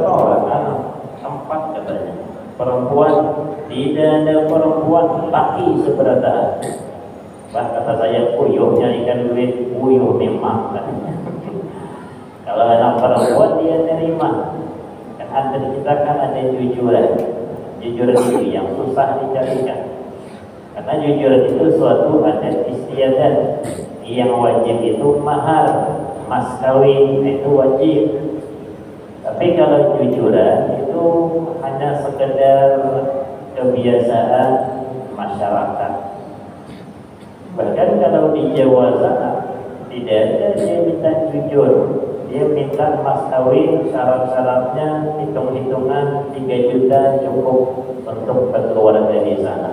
orang anak empat katanya perempuan, tidak ada perempuan laki seberata. Bah kata saya puyuh nyarikan duit, puyuh memang katanya. Kalau anak perempuan dia terima. Kan ada kita kan ada jujuran. Jujuran itu yang susah dicarikan. Karena jujuran itu suatu adat istiadat. Yang wajib itu mahar, mas kawin itu wajib. Tapi kalau jujuran itu hanya sekedar kebiasaan masyarakat. Bahkan kalau di Jawa sana tidak ada dia minta jujur, dia minta mas kawin, syarat-syaratnya hitung-hitungan 3 juta cukup untuk berkeluarga di sana.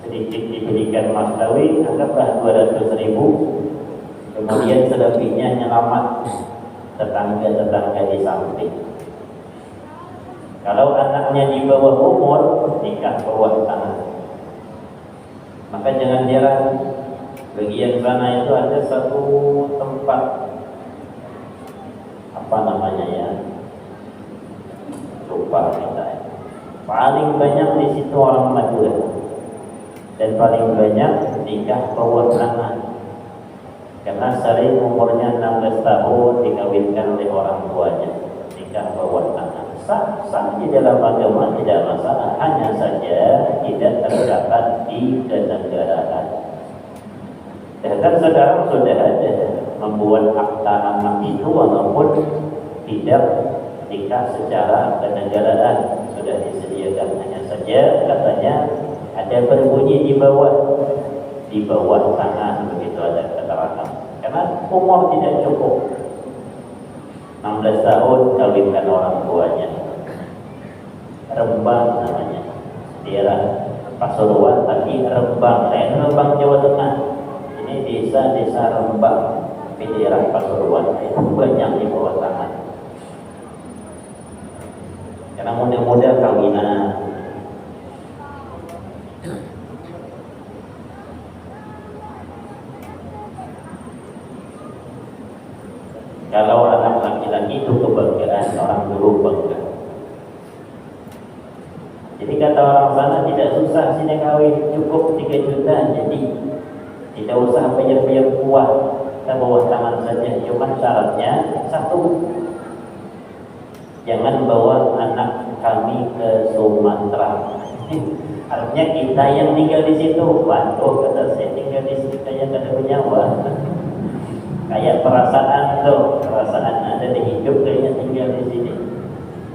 Sedikit diberikan mas kawin, anggaplah 200.000, kemudian selebihnya nyelamat tetangga-tetangga di samping. Kalau anaknya di bawah umur, nikah bawah tanah. Maka jangan heran bagian sana itu ada satu tempat apa namanya ya, lupa kita. Paling banyak di situ orang Madura dan paling banyak nikah bawah tanah. Karena sering umurnya 16 tahun dikawinkan oleh orang tuanya, nikah bawah tanah. Sah di dalam agama tidak masalah, hanya saja tidak tercatat di kenegaraan. Dan sekarang sudah ada membuat akta anak itu walaupun tidak nikah secara kenegaraan, sudah disediakan, hanya saja katanya ada berbunyi di bawah tanah, begitu ada keterangan. Karena umur tidak cukup. 16 tahun kawinkan orang tuanya. Rembang namanya. Daerah Pasuruan tapi Rembang. Lain Rembang Jawa Tengah. Ini desa-desa Rembang. Tapi daerah Pasuruan itu banyak di bawah tanah. Karena muda-muda kawinan. Kalau anak laki-laki itu kebanggaan, orang dulu bangga. Jadi kata orang sana tidak susah sini kawin, cukup 3 juta, jadi tidak usah bayar-bayar kuah, kita bawa tangan saja. Cuma syaratnya satu, jangan bawa anak kami ke Sumatera. Artinya kita yang tinggal di situ, waduh kata saya tinggal di situ kayak ada penyawa. Kayak perasaan tuh, perasaan ada di hidup kayaknya tinggal di sini.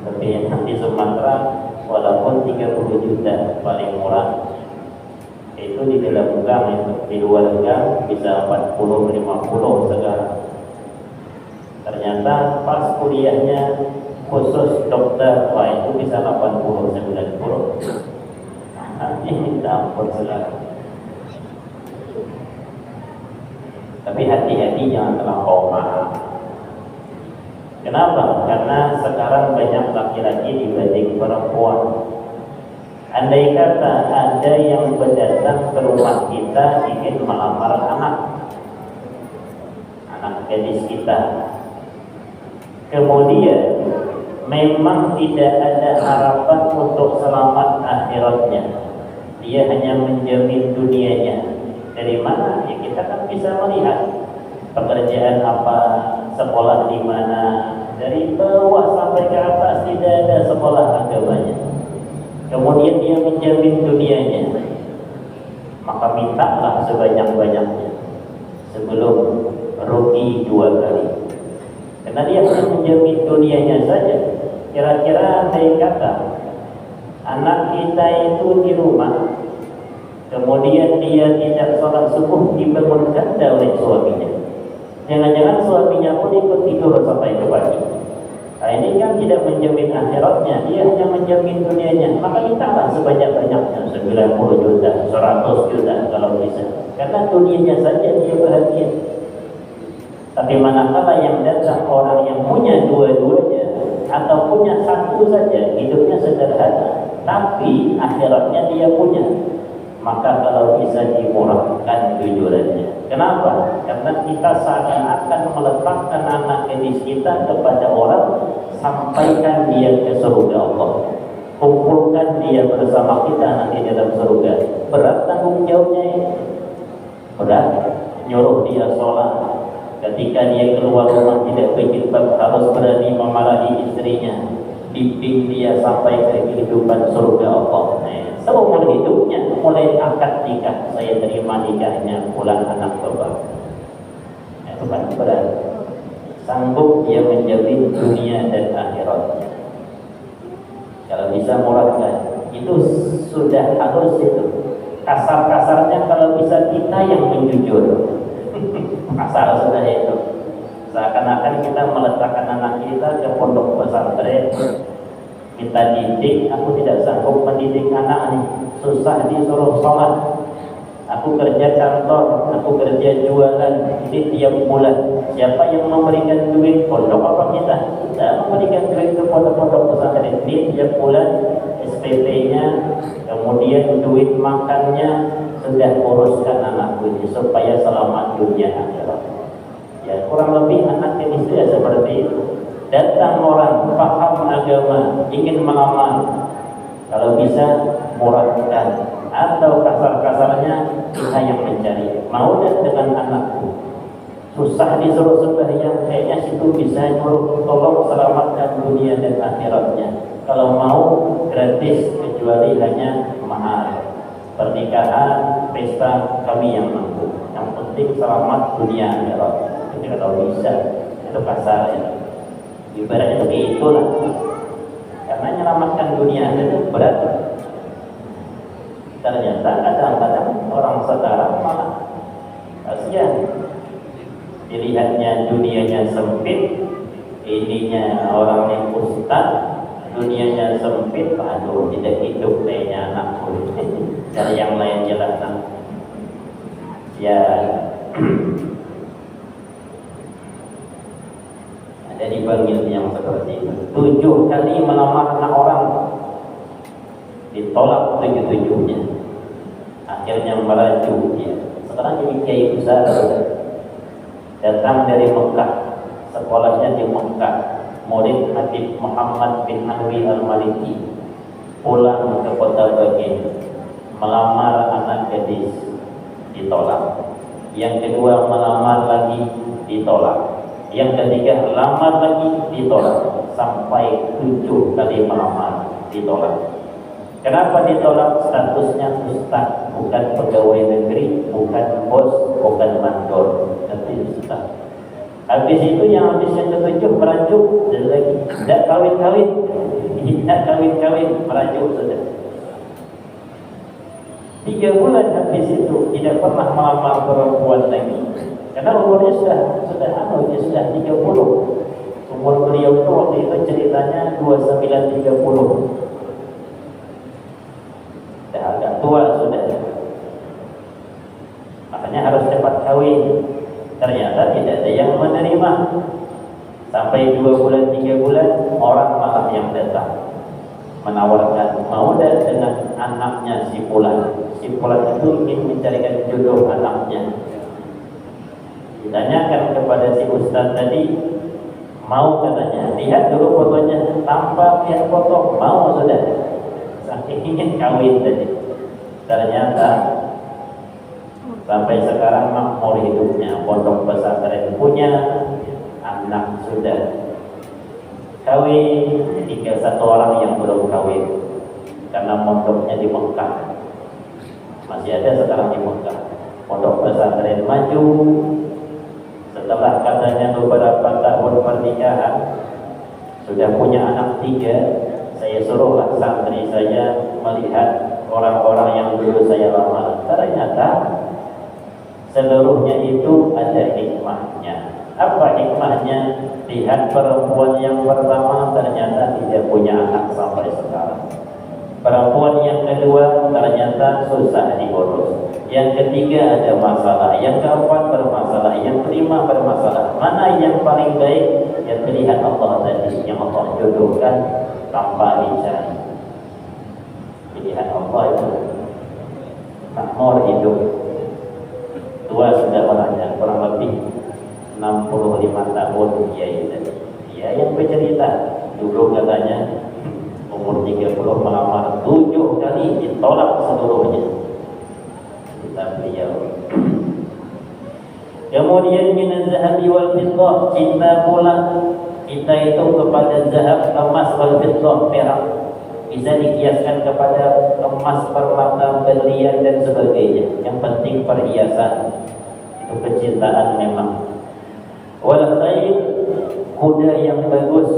Tapi yang di Sumatera walaupun 30 juta paling murah itu di dalam gang, itu di luar gang bisa 40-50 sekarang. Ternyata pas kuliahnya khusus dokter, wah itu bisa 80-90. Ini ampun sekarang. Tapi hati-hati jangan terlampau mahal. Kenapa? Karena sekarang banyak laki-laki dibanding perempuan. Andai kata ada yang berdatang ke rumah kita ingin melamar anak gadis kita, kemudian memang tidak ada harapan untuk selamat akhiratnya, dia hanya menjamin dunianya. Dari mana? Ya kita kan bisa melihat pekerjaan apa, sekolah di mana, dari bawah sampai ke atas tidak ada sekolah agamanya. Kemudian dia menjamin dunianya, maka mintalah sebanyak-banyaknya sebelum rugi 2 kali. Karena dia hanya menjamin dunianya saja. Kira-kira saya kata anak kita itu di rumah, kemudian dia tidak sholat subuh, dibangunkan oleh suaminya. Jangan-jangan suaminya pun ikut tidur sampai ke pagi. Nah ini kan tidak menjamin akhiratnya, dia hanya menjamin dunianya. Maka mintalah sebanyak-banyaknya, 90 juta, 100 juta kalau bisa. Karena dunianya saja dia bahagia. Tapi manakala yang datang orang yang punya dua-duanya atau punya satu saja, hidupnya sederhana, tapi akhiratnya dia punya, maka kalau bisa dimurahkan jujurannya. Kenapa? Karena kita seakan-akan meletakkan anak gadis kita kepada orang, sampaikan dia bersama kita nanti dalam surga. Berat tanggung jawabnya ya. Berat. Nyuruh dia sholat, ketika dia keluar rumah tidak berjilbab harus berani memarahi istrinya, bimbing dia sampai ke kehidupan surga Allah. Seumur hidupnya mulai akad nikah, saya terima nikahnya bulan anak bapak. Bukan berat. Sanggup dia menjamin dunia dan akhiratnya. Kalau bisa murahkan, itu sudah harus itu. Kasar-kasarnya kalau bisa kita yang menjujur. Kasar sudah itu. Seakan-akan kita meletakkan anak kita ke pondok pesantren, kita didik. Aku tidak sanggup mendidik anak nih, susah disuruh sholat. Aku kerja kantor, aku kerja jualan, ini tiap bulan. Siapa yang memberikan duit? Pondok apa kita? Kita memberikan duit ke pondok-pondok pesantren. Ini tiap bulan SPP-nya, kemudian duit makannya sudah uruskan anakku ini supaya selamat dunia akhirat. Ya kurang lebih anak ini sudah seperti itu. Datang orang paham agama, ingin melamar, kalau bisa murahkan. Atau kasar-kasarnya kita yang mencari. Mau dan dengan anakku susah disuruh sembahyang, kayaknya situ bisa nyuruh tolong selamatkan dunia dan akhiratnya. Kalau mau gratis kecuali hanya mahal. Pernikahan, pesta kami yang mampu. Yang penting selamat dunia akhirat. Itu kalau bisa, itu kasar ya. Ibaratnya begitulah. Karena menyelamatkan dunia itu berat. Ternyata kadang-kadang orang sekarang malah kasihan, dilihatnya dunianya sempit, ininya orang yang ustaz, dunianya sempit, aduh tidak hidup kayaknya anakku. Dari yang lain jelas ya. Ada dipanggil yang seperti itu 7 kali melamar anak orang, ditolak 7-7-nya. Akhirnya meraju dia. Sekarang jadi kiai besar, datang dari Mekah, sekolahnya di Mekah, murid Habib Muhammad bin Alwi Al-Maliki, pulang ke kota Bagin, melamar anak gadis, ditolak. Yang kedua melamar lagi, ditolak. Yang ketiga lamar lagi, ditolak. Sampai 7 kali melamar, ditolak. Kenapa ditolak? Statusnya ustaz, bukan pegawai negeri, bukan bos, bukan mandor, tapi ustaz. Habis itu yang ke-7 merajuk, dan lagi tidak kawin-kawin, merajuk sudah. 3 bulan habis itu tidak pernah melamar perempuan lagi, karena umurnya sudah 30. Umur beliau itu waktu itu ceritanya 29-30. Agak tua sudah, makanya harus cepat kawin. Ternyata tidak ada yang menerima. Sampai 2 bulan 3 bulan orang malah yang datang menawarkan mau dan dengan anaknya si Fulan. Si Fulan itu ingin mencarikan jodoh anaknya. Ditanyakan kepada si ustaz tadi, mau katanya, lihat dulu fotonya, tanpa lihat foto mau sudah. Saking ingin kawin tadi. Ternyata sampai sekarang makmur hidupnya, pondok pesantren punya, anak sudah kawin, tinggal 1 orang yang belum kawin karena pondoknya di Mekah. Masih ada sekarang di Mekah. Pondok pesantren maju. Setelah katanya beberapa tahun pernikahan, sudah punya anak 3, saya suruhlah santri saya melihat orang-orang yang dulu saya lamar. Ternyata seluruhnya itu ada hikmahnya. Apa hikmahnya? Lihat perempuan yang pertama ternyata tidak punya anak sampai sekarang. Perempuan yang kedua ternyata susah diurus. Yang ketiga ada masalah. Yang keempat bermasalah. Yang kelima bermasalah. Mana yang paling baik? Ya pilihan Allah tadi, yang Allah jodohkan tanpa dicari. Pilihan Allah itu makmur hidup. Tua sudah orangnya, kurang lebih 65 tahun kiai tadi. Dia yang bercerita dulu katanya umur 30 melamar 7 kembali ditolak seluruhnya. Kita beliau. Kemudian minaz zahabi wal fiddah, cinta pula kita itu kepada zahab, emas, wal fiddah, perak. Bisa dikiaskan kepada emas, permata, berlian dan sebagainya. Yang penting perhiasan. Itu kecintaan memang. Wal khayl, kuda yang bagus.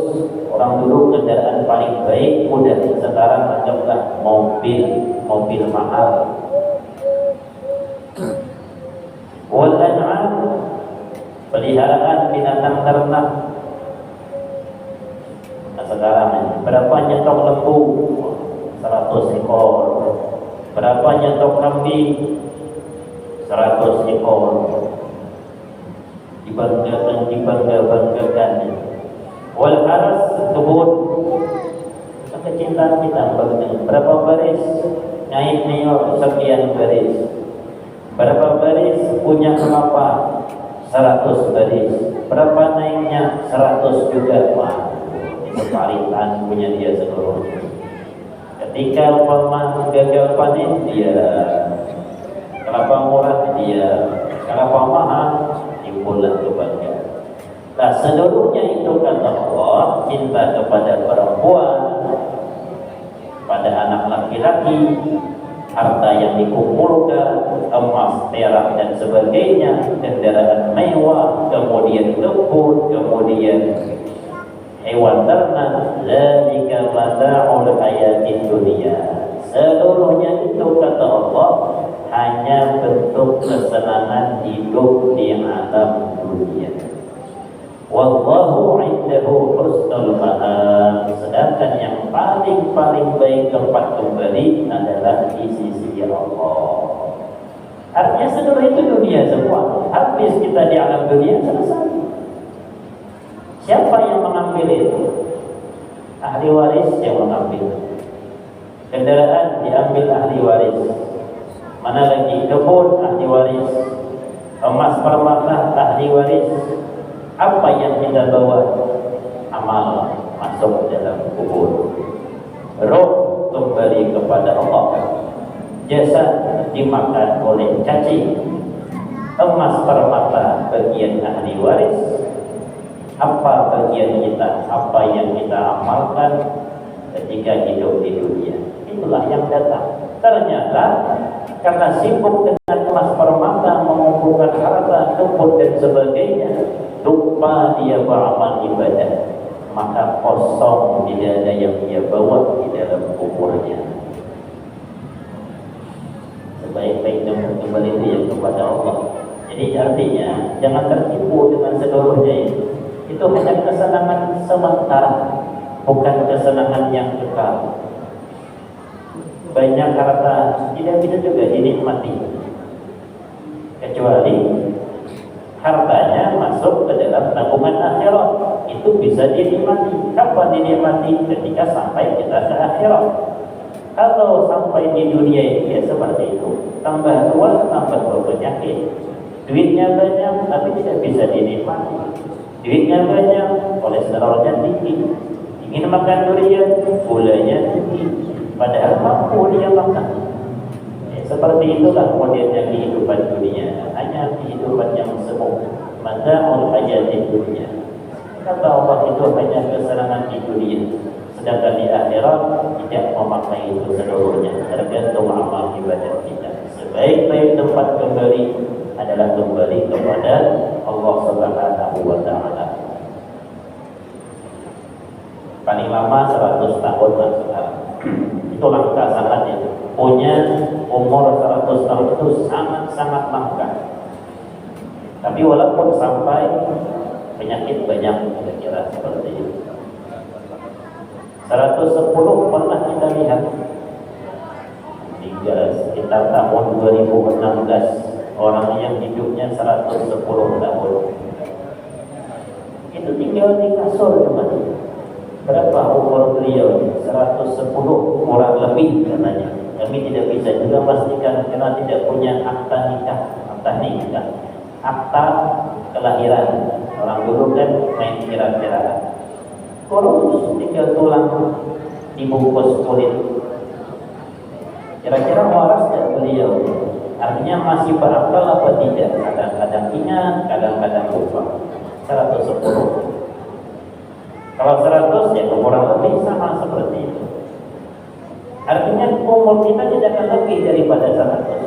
Orang dulu kendaraan paling baik kuda. Sekarang anggaplah mobil mahal. Wal an'am, peliharaan binatang ternak. Nah, sekarang berapa nyetok lembu? 100 ekor. Berapa nyetok kambing? 100 ekor. Dibanggakan. Wal haras, kebun. Kecintaan kita berapa baris? Naik mayor sekian baris. Berapa baris punya kelapa? 100 baris. Berapa naiknya? 100 juga. Wah, itu paritan punya dia seluruhnya. Ketika umpama gagal panen, dia kelapa murah, dia kelapa mahal, timbullah kebanggaan. Nah, seluruhnya itu kata Allah, cinta kepada perempuan, pada anak laki-laki, harta yang dikumpulkan, emas, perak dan sebagainya, kendaraan mewah, kemudian kebun, kemudian hewan ternak, zalika mata'ul hayatid dunya. Seluruhnya itu kata Allah hanya bentuk kesenangan hidup di alam dunia. Wallahu 'indahu husnul ma'ab. Sedangkan yang paling baik tempat kembali adalah di sisi Allah. Artinya seluruh itu dunia semua. Habis kita di alam dunia, selesai. Siapa yang mengambil itu? Ahli waris yang mengambil. Kendaraan diambil ahli waris. Mana lagi? Kebun ahli waris. Emas permata ahli waris. Apa yang kita bawa? Amal masuk dalam kubur. Roh kembali kepada Allah. Jasad dimakan oleh cacing. Emas permata bagian ahli waris. Apa bagian kita? Apa yang kita amalkan ketika hidup di dunia? Itulah yang datang. Ternyata karena sibuk dengan emas permata, mengumpulkan harta, kebun dan sebagainya, lupa dia beramal ibadah, maka kosong, tidak ada yang dia bawa di dalam kuburnya. Sebaik-baik dan kembali dia kepada Allah. Jadi artinya jangan tertipu dengan seluruhnya itu. Itu hanya kesenangan sementara, bukan kesenangan yang kekal. Banyak harta tidak bisa juga dinikmati, kecuali hartanya masuk ke dalam tabungan akhirat. Itu bisa dinikmati. Kapan dinikmati? Ketika sampai kita ke akhirat. Kalau sampai di dunia ini ya seperti itu, tambah tua tambah berpenyakit, duitnya banyak tapi tidak bisa dinikmati. Duitnya banyak, kolesterolnya tinggi, ingin makan durian, gulanya tinggi, padahal mampu dia makan. Seperti itulah modelnya kehidupan dunia, hanya kehidupan yang semu. Mata'ul hayatid dunya. Kata Allah itu hanya kesenangan di dunia, sedangkan di akhirat tidak memakai itu seluruhnya. Tergantung amal ibadah kita. Sebaik-baik tempat kembali adalah kembali kepada Allah Subhanahu wa Ta'ala. Paling lama 100 tahun lah sekarang. Itu langka sangat ya. Punya umur 100 tahun itu sangat-sangat langka. Tapi walaupun sampai penyakit banyak, kira-kira seperti itu. 110 pernah kita lihat hingga sekitar tahun 2016 orang yang hidupnya 110 tahun itu tinggal di kasur teman. Berapa umur beliau? 110 kurang lebih katanya. Kami tidak bisa juga pastikan karena tidak punya akta nikah, akta kelahiran. Orang dulu kan main kira-kira. Kurus, tinggal tulang dibungkus kulit. Kira-kira waras dan beliau, artinya masih berakal apa tidak? Kadang-kadang ingat, kadang-kadang lupa. 110. Kalau 100 ya kurang lebih sama seperti itu. Artinya umur kita tidak akan lebih daripada 100.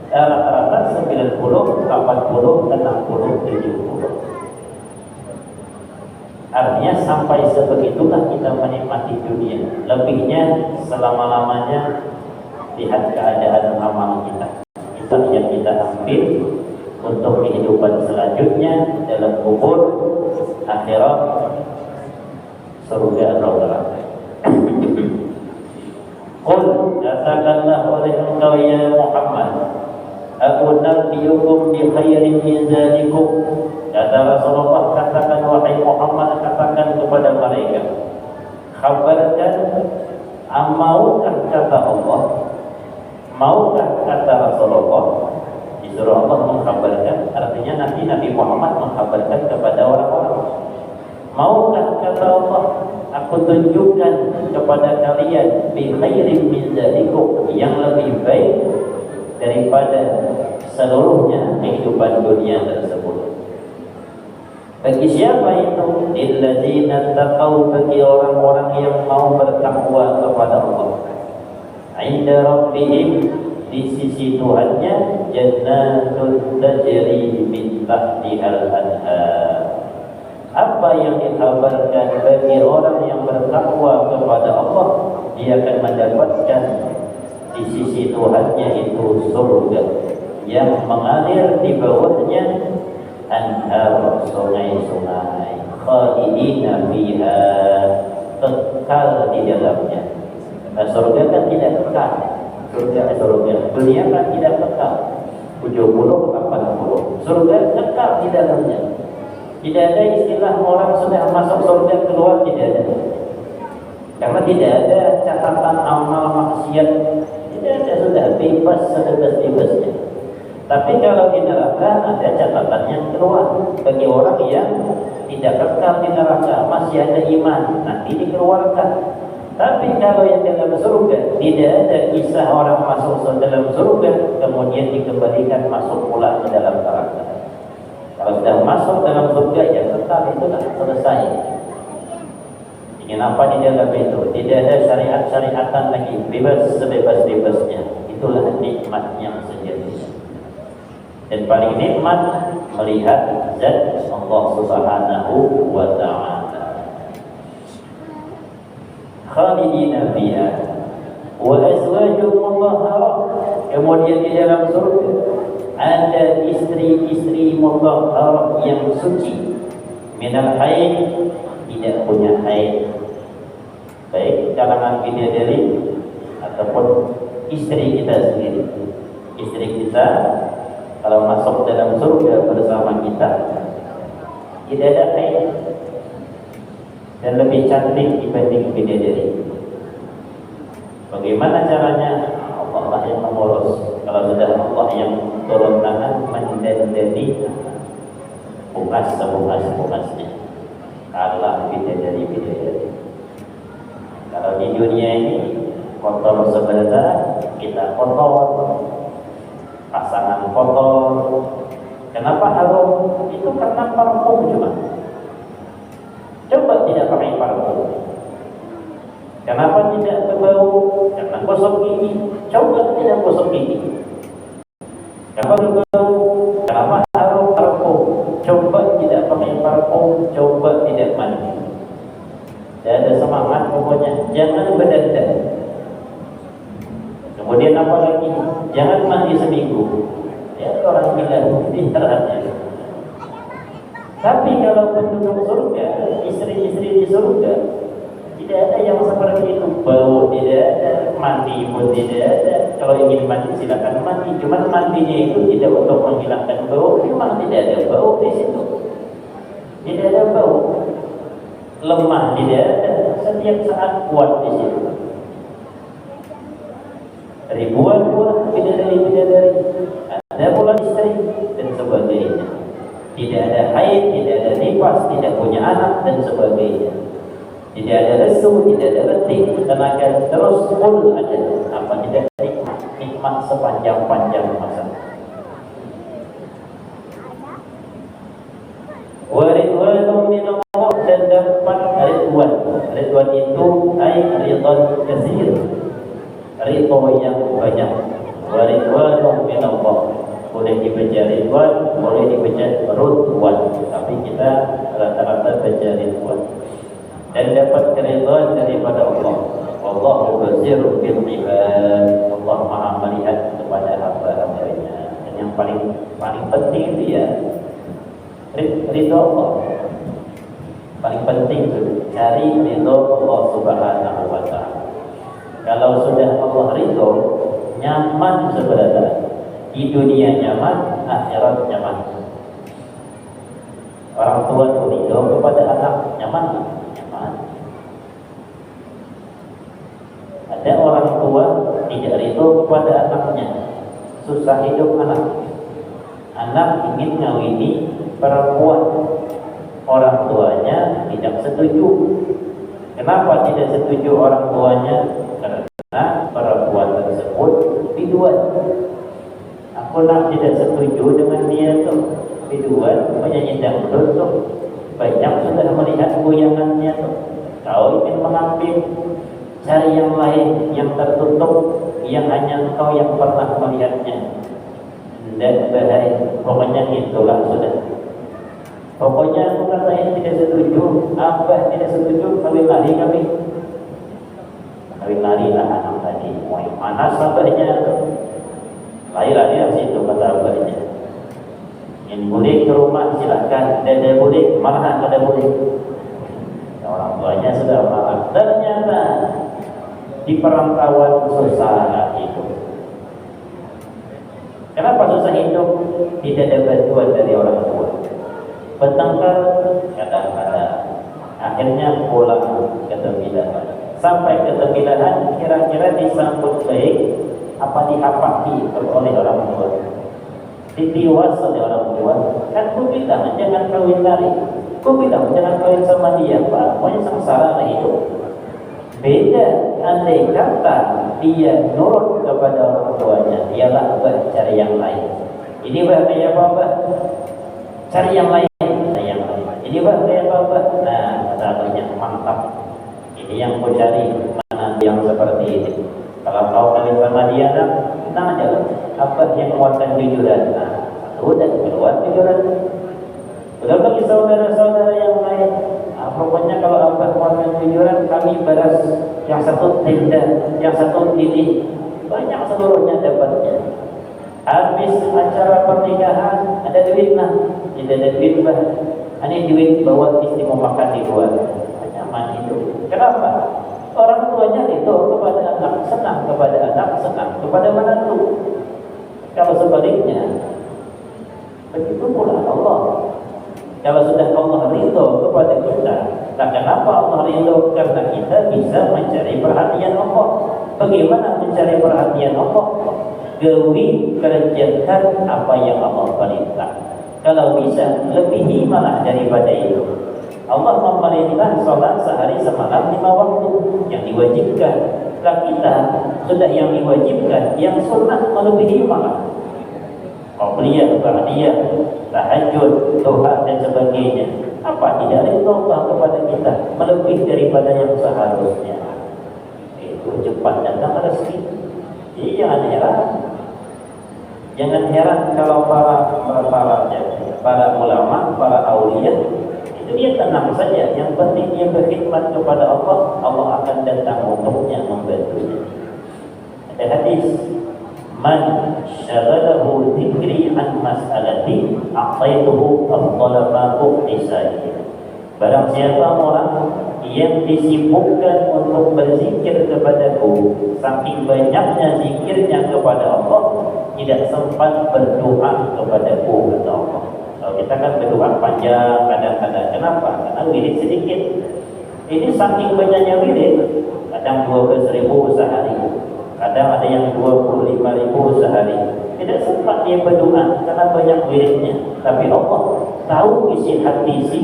Rata-rata 90, 80, 60, 70. Artinya sampai sebegitulah kita menikmati dunia. Lebihnya selama-lamanya lihat keadaan amal kita. Itu yang kita ambil untuk kehidupan selanjutnya dalam kubur, akhirat, surga atau neraka. Qul, katakanlah oleh engkau ya Muhammad, aku nabiyukum bi khairin min dzalikum. Kata Rasulullah, katakan wahai Muhammad, katakan kepada mereka, khabarkan, maukah kata Allah, maukah kata Rasulullah. Disuruh Allah mengkhabarkan, artinya nanti Nabi Muhammad mengkhabarkan kepada orang-orang. Maukah kata Allah, aku tunjukkan kepada kalian bi khairin min dzalikum, yang lebih baik daripada seluruhnya kehidupan dunia tersebut. Bagi siapa itu? Lilladzina taqaw, bagi orang-orang yang mau bertakwa kepada Allah. Inda rabbihim, di sisi Tuhannya, jannatun tajri min tahtihal anhar. Apa yang dikabarkan bagi orang yang bertakwa kepada Allah, dia akan mendapatkan di sisi Tuhannya itu surga yang mengalir di bawahnya anhar, sungai-sungai, khalidina fiha, kekal di dalamnya. Surga kan tidak kekal, surga dunia kan tidak kekal, 70, 80. Surga kekal di dalamnya. Tidak ada istilah orang sudah masuk surga keluar, tidak ada. Karena tidak ada catatan amal maksiat, tidak ada, sudah bebas sebebas-bebasnya. Tapi kalau di neraka ada catatan yang keluar bagi orang yang tidak kekal di neraka, masih ada iman, nanti dikeluarkan. Tapi kalau yang dalam surga, tidak ada kisah orang masuk dalam surga kemudian dikembalikan masuk pula ke dalam neraka. Kalau sudah masuk dalam surga yang kekal, itu sudah selesai. Ingin apa di dalam itu? Tidak ada syariat-syariatan lagi, bebas sebebas-bebasnya. Itulah nikmat yang sejatinya. Dan paling nikmat melihat zat Allah Subhanahu wa ta'ala. Khalidina fiha wa azwajun mutahharah. Kemudian di dalam surga ada istri-istri mutahharah yang suci, minal haid, tidak punya haid, baik kalangan bidadari ataupun istri kita sendiri. Istri kita kalau masuk dalam surga bersama kita tidak ada haid dan lebih cantik dibanding bidadari. Bagaimana caranya? Allah lah yang mengurus. Kalau sudah Allah yang turun tangan mendendani bukas-bukasnya, kalah bidadari. Kalau di dunia ini kotor sebentar, kita kotor, pasangan kotor. Kenapa harum? Itu karena parfum cuma. Coba tidak pakai parfum. Kenapa tidak berbau? Karena gosok gigi. Coba tidak gosok gigi. Kenapa berbau? Kenapa harum parfum? Coba tidak pakai parfum. Coba tidak mandi. Tidak ada semangat pokoknya. Jangan berdandan. Kemudian apa lagi? Jangan mandi seminggu. Ya, orang bilang ini terhadap. Tapi kalau penduduk surga, istri-istri di surga, tidak ada yang seperti itu. Bau tidak ada, mandi pun tidak ada. Kalau ingin mandi silakan mandi. Cuma mandinya itu tidak untuk menghilangkan bau. Memang tidak ada bau di situ. Tidak ada bau. Lemah tidak ada. Setiap saat kuat di situ. Ribuan buah bidadari, ada pula istri dan sebagainya. Tidak ada haid, tidak ada nifas, tidak punya anak dan sebagainya. Tidak ada lesu, tidak ada letih, tenaga terus full ada. Apa tidak nikmat? nikmat sepanjang-panjang masa. Waridwanum minallah, dan dapat ridwan. Ridwan itu ridwan katsir, ridho yang banyak. Waridwanum minallah, boleh dibaca ridwan, boleh dibaca rudwan, tapi kita rata-rata baca ridwan. Dan dapat keridhaan daripada Allah. Wallahu basirun bil ibad. Allah Maha melihat kepada hamba-hambanya. Dan yang paling penting itu ya ridho Allah. Paling penting itu cari ridho Allah Subhanahu wa taala. Kalau sudah Allah ridho, nyaman sebenarnya. Di dunia nyaman, akhirat nyaman. Orang tua itu ridho kepada anak, nyaman. Ada orang tua tidak ridho kepada anaknya, susah hidup anak. Anak ingin ngawini perempuan, orang tuanya tidak setuju. Kenapa tidak setuju orang tuanya? Karena perempuan tersebut biduan. Aku nak tidak setuju dengan dia tuh biduan, penyanyi dangdut tuh. Banyak sudah melihat goyangannya tuh. Kau ingin mengambil, cari yang lain, yang tertutup, yang hanya engkau yang pernah melihatnya. Dan bahaya, pokoknya itulah sudah. Pokoknya aku katakan tidak setuju, abah tidak setuju, kawin lari kami. Kawin lari lah anak tadi. Wah, mana sabahnya tuh? Lari-lari di situ kata abahnya. Yang boleh ke rumah silakan, tidak boleh, mana ada boleh. Orang tuanya sudah marah. Ternyata di perantauan susah hidup. Kenapa susah hidup? Tidak ada bantuan dari orang tua. Bertengkar kadang-kadang, akhirnya pulang ke tepilahan. Sampai ke tepilahan, kira-kira disambut baik apa dihapaki oleh orang tua, ditiwas oleh orang tua. Kan ku bilang jangan kawin lari, ku bilang jangan kawin sama dia, Pak. Pokoknya sengsara lah hidup. Beda andai kata dia nurut kepada orang tuanya, ialah cari yang lain. Ini kayak apa? Cari yang lain. Ini kayak apa? Nah, katanya mantap. Ini yang ku cari, mana yang seperti ini. Kalau kau kawin sama dia, tenang aja. Apa yang menguatkan jujuran? Nah, udah keluar jujuran. Udah bagi saudara-saudara yang lain. Nah, pokoknya kalau abah menguatkan jujuran, kami baras yang satu tenda, yang satu titik. Banyak seluruhnya dapatnya. Habis acara pernikahan, ada duit nah, tidak ada duit bah. Ini duit bawa istri mau makan di luar. Nyaman itu. Kenapa? Orang tuanya itu kepada anak, senang kepada anak, senang kepada menantu. Kalau sebaliknya, begitu pula Allah. Kalau sudah Allah ridho kepada kita, nah kenapa Allah ridho? Karena kita bisa mencari perhatian Allah. Bagaimana mencari perhatian Allah? Gawi kerjakan apa yang Allah perintah. Kalau bisa, lebihi malah daripada itu. Allah memerintah sholat sehari semalam 5 waktu yang diwajibkan. Lah kita sudah yang diwajibkan, yang sunnah melebihi malah. Qabliyah, ba'diyah, tahajud, duha dan sebagainya. Apa tidak ridho Allah kepada kita melebihi daripada yang seharusnya? Itu cepat datang rezeki. Jadi jangan heran. Jangan heran kalau para ulama, para aulia itu dia tenang saja. Yang penting dia berkhidmat kepada Allah, Allah akan datang untuknya membantunya. Ada hadis, man syaghalahu dzikri an mas'alati a'taituhu afdala ma uqtisai. Barang siapa orang yang disibukkan untuk berzikir kepadaku, saking banyaknya zikirnya kepada Allah, tidak sempat berdoa kepadaku, kata Allah. Kalau kita kan berdoa panjang kadang-kadang. Kenapa? Karena wirid sedikit. Ini saking banyaknya wirid, kadang 12.000 sehari, kadang ada yang 25.000 sehari. Tidak sempat dia berdoa karena banyak wiridnya. Tapi Allah tahu isi hati si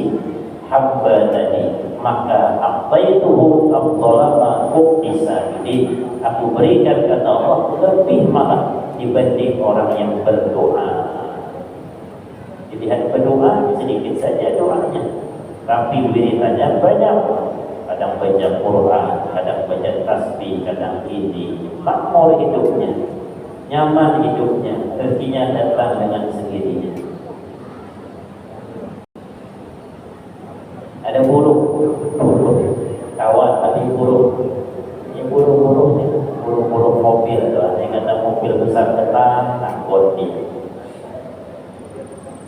hamba tadi, maka apaituhu afdala ma uqtisa. Jadi aku berikan, kata Allah, lebih malah dibanding orang yang berdoa. Dilihat berdoa sedikit saja doanya, tapi wiridannya banyak. Kadang baca Quran, kadang baca tasbih, kadang ini. Makmur hidupnya, nyaman hidupnya, rezekinya datang dengan sendirinya. Ada burung kawan tapi burung, ini burung mobil, yang kata mobil besar datang takut dia.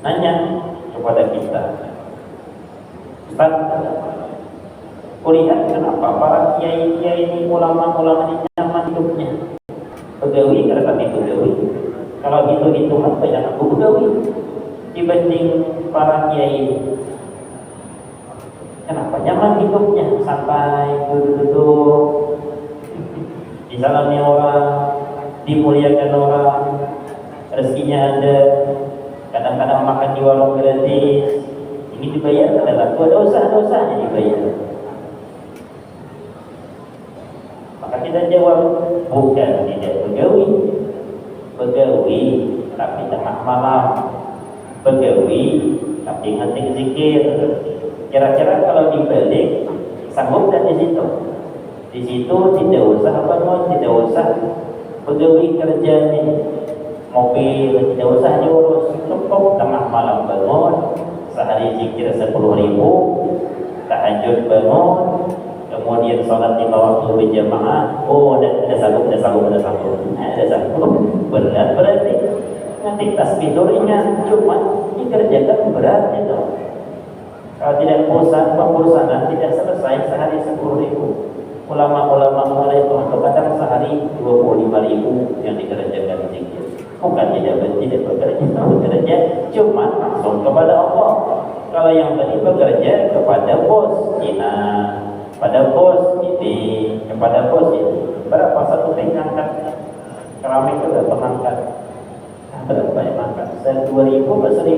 Nanya kepada kita, Ustaz, kulihat kenapa para kiai-kiai ini, ulama-ulama ini nyaman hidupnya? Begawi, karena kami begawi. Kalau hitung-hitungan banyak aku begawi dibanding para kiai. Kenapa nyaman hidupnya? Sampai duduk-duduk, disalami orang, dimuliakan orang, rezekinya ada. Kadang-kadang makan di warung gratis, ini dibayar adalah dosa-dosanya dibayar. Maka kita jawab, bukan tidak begawi tapi tengah malam, begawi tapi ngetik zikir. Kira-kira kalau dibalik sanggup dan di situ? Di situ tidak usah bangun, tidak usah begawi kerjanya, mobil tidak usah diurus, cukup tengah malam bangun, sehari zikir 10.000, tahajud bangun, kemudian sholat 5 waktu berjamaah. Oh, ada sanggup. Berat berarti ngetik tasbih ringan, cuma dikerjakan berat itu. Kalau tidak bosan, pembosanan tidak selesai sehari 10.000. Ulama-ulama mulai itu kadang sehari 25.000 yang dikerjakan zikir. Bukan tidak bekerja, cuma langsung kepada Allah. Kalau yang tadi bekerja kepada bos Cina, pada bos ini, kepada bos ini. Berapa satu pengangkat keramik itu pengangkat? Berapa yang angkat? 2.000 ke 1.000?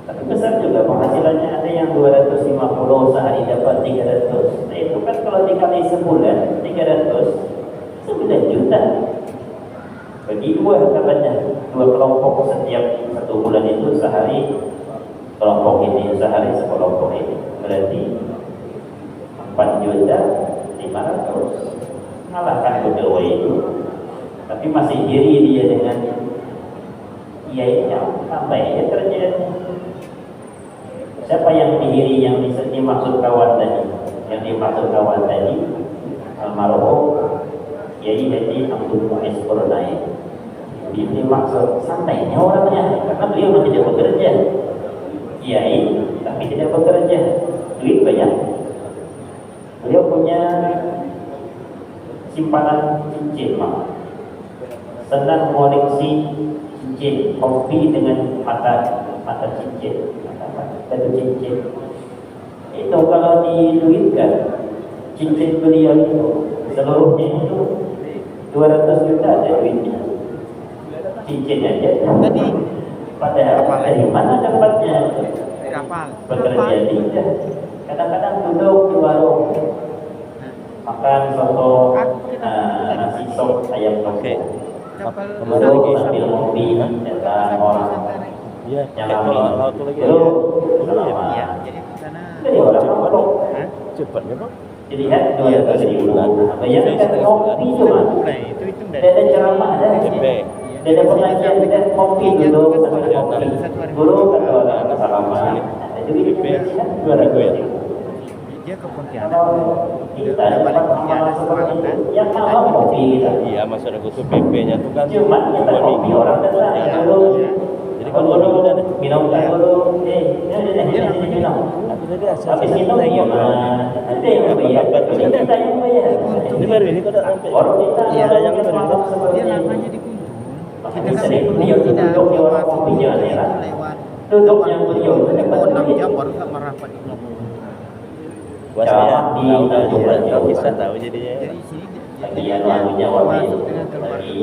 Tapi besar juga penghasilannya. Ada yang 250 sehari dapat 300. Nah itu kan kalau dikali sebulan 300, 9 juta. Bagi dua katanya, 2 kelompok setiap 1 bulan itu sehari kelompok ini, sehari sekelompok ini, berarti 4.500.000. Ngalahkan pegawai itu, tapi masih diri dia dengan kiainya, sampai dia terjadi. Siapa yang dihiri yang dimaksud kawan tadi? Yang dimaksud kawan tadi almarhum Kiai Haji Abdul Muiz Qurnai. Ini maksud santainya orangnya, karena beliau tidak bekerja. Kiai tapi tidak bekerja, duit banyak. Beliau punya simpanan cincin, senang koleksi cincin, hobi dengan mata cincin. Satu cincin itu kalau diduitkan, cincin beliau itu seluruhnya itu 200 juta ada duitnya, cincin aja. Tadi padahal dari mana dapatnya? Bekerja tidak. Kadang-kadang duduk di warung makan soto, nasi sop ayam kampung, duduk sambil ngopi, datang orang. Iya, yang laut lagi. Iya, jadi orang cepat ya, Pak. Jadi kan 200.000. Bayangkan kopi cuma. Ada ceramah, ada pengajian, ada kopi dulu, guru kata orang salaman. Jadi kan 200.000. Dia ke Pontianak. Kita dapat pengalaman seperti itu. Yang mahal kopi kita. Iya, maksud aku tuh PP-nya tuh kan. Cuma kita kopi orang datang dulu. Jadi kalau udah minum dulu, ini minum. Habis minum gimana? Ada yang bayar, ada yang bayar. Ini baru ini kok sampai. Orang kita ada yang baru. Dia namanya di Kunjung. Kita sering beliau duduk di warung kopi jalan ya. Duduk yang beliau itu dapat 6 jam baru sama rapat di Lombok. Buat saya udah jauh bisa tahu jadinya. Bagian lalunya warna itu lagi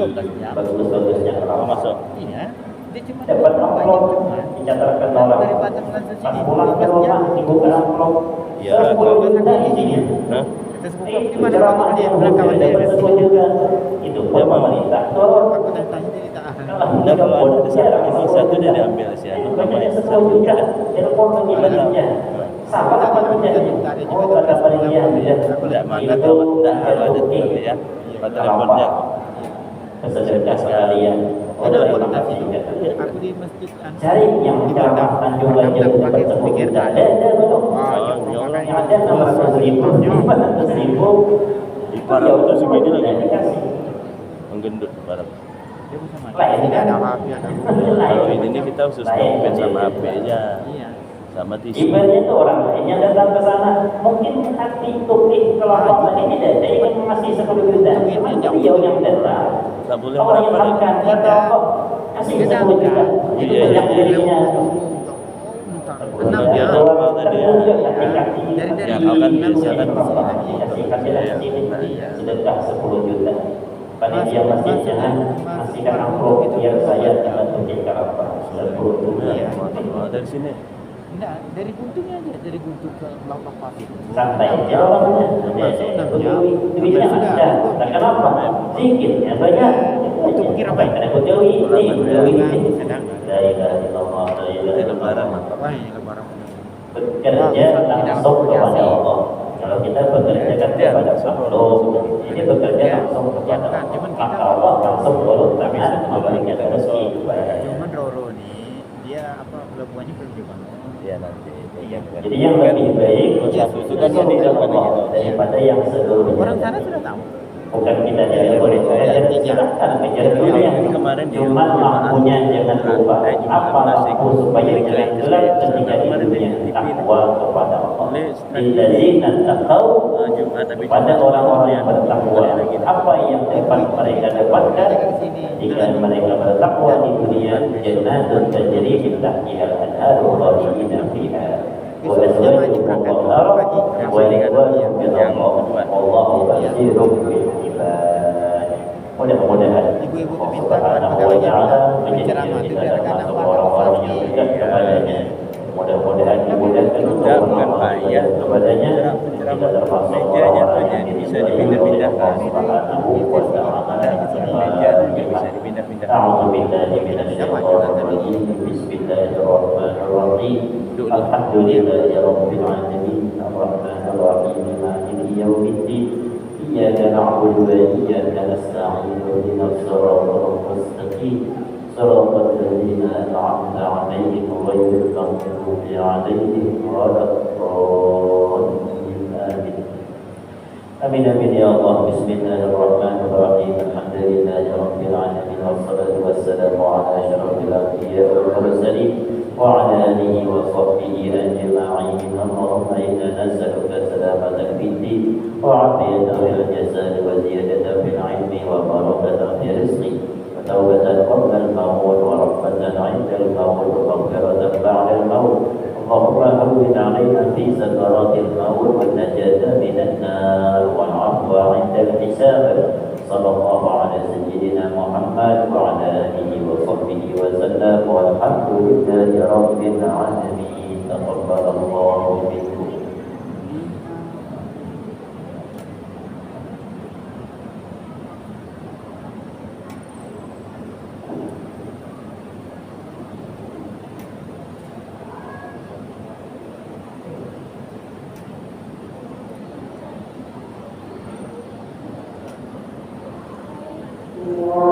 bagus-bagusnya kalau masuk. Iya. Dapat amplop dicatatkan orang. Pas pulang ke rumah dibuka amplop. Ya, kalau isinya. Gimana kalau dia bilang kawan dia juga itu pun pemerintah tolong. aku tanya dia tak Nah, kalau ada satu ini satu dia diambil sih, namanya 10 juta telepon mengirimnya. Sama apa punya? Oh kata panitia tidak mana tahu tidak ada tuh ya, teleponnya. Kesedekah sekalian. ada kontak itu aku di masjid Cari yang ceramah Tanjung Gajah pakai speaker ada belum? Yang ada 600.000, 500.000. Di Parau itu segini lagi. Menggendut Parau. Lain tidak kan? ada HP ada Kalau ini kita khusus dompet sama HP-nya, iya sama tisu. Ibaratnya itu orang lainnya datang ke sana, mungkin hati tukik kelompok ini tidak ingin masih 10 juta. Cuma beliau yang datang. Tak boleh Orang yang berapa makan kata kok kasih 10 juta. Itu Iya, banyak iya, dirinya. enam Iya, ya normal tadi ya. dari Ya, kau kan biasa kan. Sedekah 10 juta. Panitia masjid jangan kasihkan amplop biar saya jangan tunjuk apa 10 juta. Oh, dari sini. enggak dari Gunungnya aja dari Gunung ke Lapak Pati Santai aja orangnya. Duitnya ada. Nah, kenapa? Sedikitnya banyak. Untuk kira baik. Karena Budawi ini. sedang La ilaha illallah, la ilaha illallah. wah ini lebaran Bekerja langsung kepada Allah. Kalau kita bekerja kan kepada makhluk, ini bekerja langsung kepada Allah. Maka Allah langsung turun tangan memberikan rezeki kepada kita. cuman Roro nih dia apa pelabuhannya belum dibangun Ya nanti. Jadi yang lebih baik Ya, itu kan yang dilakukan gitu. daripada yang sebelumnya. orang sana sudah tahu Bukan kita jadi boleh silahkan kejar dunia. Cuma lampunya jangan lupa apa lampu supaya jangan gelap ketika di dunia takwa kepada Allah. Illadzina taqaw pada orang-orang yang bertakwa. Apa yang dapat mereka dapatkan jika mereka bertakwa di dunia? Jannatun tajri min tahtiha al-anharu khalidina fiha. وأزواج مطهرة ورضوان من الله والله بصير بالعباد. Mudah-mudahan Allah Subhanahu wa Ta'ala menjadikan kita termasuk orang-orang yang dekat kepadanya. Mudah-mudahan dimudahkan untuk payah kepadanya. Kita termasuk orang-orang yang bisa dipindah-pindahkan. Subhanahu wa Ta'ala. Meja bisa dipindah-pindah. أعوذ بالله من الشيطان الرجيم بسم الله الرحمن الرحيم الحمد لله رب العالمين الرحمن الرحيم مالك يوم الدين إياك نعبد وإياك نستعين اهدنا الصراط المستقيم صراط الذين أنعمت عليهم غير المغضوب عليهم ولا الضالين آمين آمين آمين يا الله بسم الله الرحمن الرحيم الحمد لله رب العالمين والصلاة والسلام على أشرف الأنبياء والمرسلين وعلى آله وصحبه أجمعين اللهم إنا نسألك سلامة في الدين وعافية في الجسد وزيادة في العلم وبركة في الرزق وتوبة قبل الموت ورحمة عند الموت ومغفرة بعد الموت اللهم هون علينا في سكرات الموت والنجاة من النار والعفو عند الحساب صلى الله على سيدنا محمد وعلى آله وصحبه وسلم والحمد لله رب العالمين تقبل الله منكم. Wow.